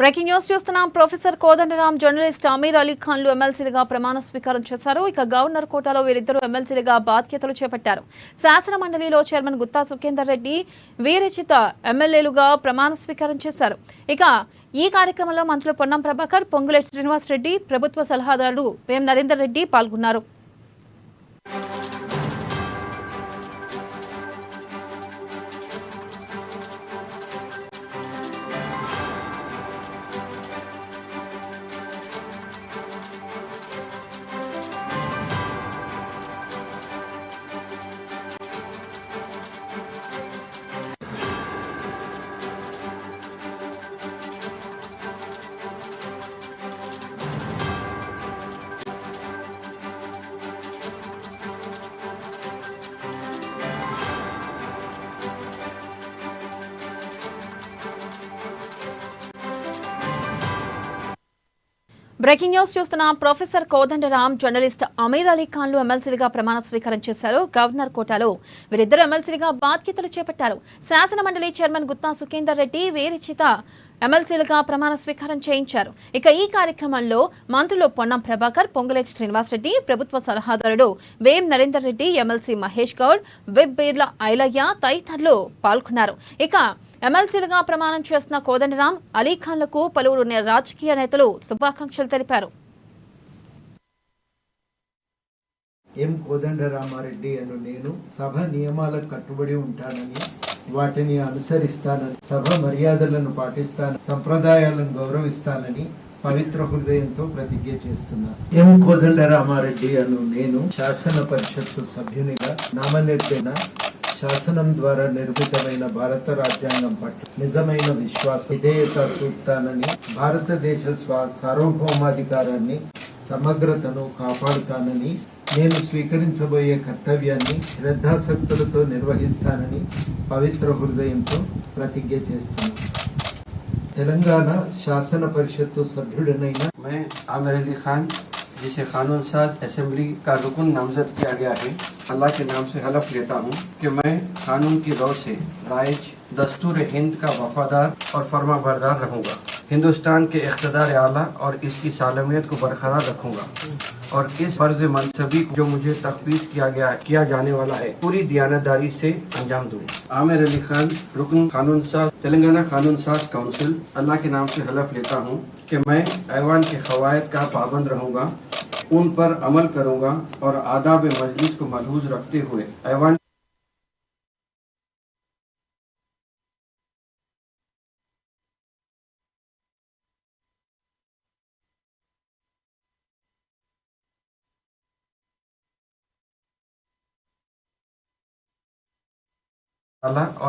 Breaking news చూస్తున్నాం. Professor Kodandaram, journalist Aamir Ali ఖాన్లు ఎమ్మెల్సీలుగా ప్రమాణ స్వీకారం చేశారు. ఇక గవర్నర్ కోటాలో వీరిద్దరూ ఎమ్మెల్సీలుగా బాధ్యతలు చేపట్టారు. శాసన మండలిలో చైర్మన్ గుత్తా సుఖేందర్ రెడ్డి, వీరచిత ఎమ్మెల్యేలుగా ప్రమాణ స్వీకారం చేశారు. ఇక ఈ కార్యక్రమంలో మంత్రులు పొన్నం ప్రభాకర్, పొంగులేటి శ్రీనివాస్ రెడ్డి, ప్రభుత్వ సలహాదారుడు వేం నరేందర్ రెడ్డి పాల్గొన్నారు. బ్రేకింగ్ న్యూస్ చూస్తున్నాం. ప్రొఫెసర్ కోదండరాం, జర్నలిస్ట్ అమీర్ అలీ ఖాన్లు ఎమ్మెల్సీలుగా ప్రమాణ స్వీకారం చేశారు. గవర్నర్ కోటాలో వీరిద్దరు ఎమ్మెల్సీలుగా బాధ్యతలు చేపట్టారు. శాసన మండలి చైర్మన్ గుత్తా సుఖేందర్ రెడ్డి, వీరచిత ఎమ్మెల్సీలుగా ప్రమాణ స్వీకారం చేయించారు. ఇక ఈ కార్యక్రమంలో మంత్రులు పొన్నం ప్రభాకర్, పొంగులేటి శ్రీనివాస్ రెడ్డి, ప్రభుత్వ సలహాదారుడు వేం నరేందర్ రెడ్డి, ఎమ్మెల్సీ మహేష్ గౌడ్, విప్ బీర్ల ఐలయ్య తదితరులు పాల్గొన్నారు. ఇక ఎమ్మెల్సీలుగా ప్రమాణం చేస్తున్న కోదండరాం, అలీ ఖాన్లకు పలువురు రాజకీయ నేతలు శుభాకాంక్షలు తెలిపారు. ఎం కోదండరామారెడ్డి అను నేను సభ నియమాలకు కట్టుబడి ఉంటానని, వాటిని అనుసరిస్తానని, సభ మర్యాదలను పాటిస్తానని, సంప్రదాయాలను గౌరవిస్తానని పవిత్ర హృదయంతో ప్రతిజ్ఞ చేస్తున్నా. ఎం కోదండరామారెడ్డి అను నేను శాసన పరిషత్తు సభ్యునిగా నామనిర్దేశన శాసనం ద్వారా నిర్మితమైన భారత రాజ్యాంగం పట్ల నిజమైన విశ్వాసం, విధేయత చూపుతానని, భారతదేశ సార్వభౌమాధికారాన్ని, సమగ్రతను కాపాడుతానని, నేను స్వీకరించబోయే కర్తవ్యాన్ని శ్రద్ధాసక్తులతో నిర్వహిస్తానని పవిత్ర హృదయంతో ప్రతిజ్ఞ చేస్తున్నాను. తెలంగాణ శాసన పరిషత్తు సభ్యుడనైన मैं आमिर अली खान, जिसे कानून साज असेंबली का रुकन नामजद किया गया है, अल्लाह के नाम से हलफ लेता हूँ कि मैं कानून की रौ से राइज दस्तूर हिंद का वफादार और फर्माबरदार रहूँगा, हिंदुस्तान के इक़्तिदार आला और इसकी सालमियत को बरकरार रखूँगा और इस फर्ज मनसबी जो मुझे तफवीज़ किया जाने वाला है पूरी दयानतदारी से अंजाम दूँगा। आमिर अली खान, रुकन कानून साज, तेलंगाना कानून साज काउंसिल, अल्लाह के नाम से हलफ लेता हूँ कि मैं ऐवान के क़वायद का पाबंद रहूँगा, उन पर अमल करूँगा और आदाब मजलिस को मलहूज रखते हुए ऐवान और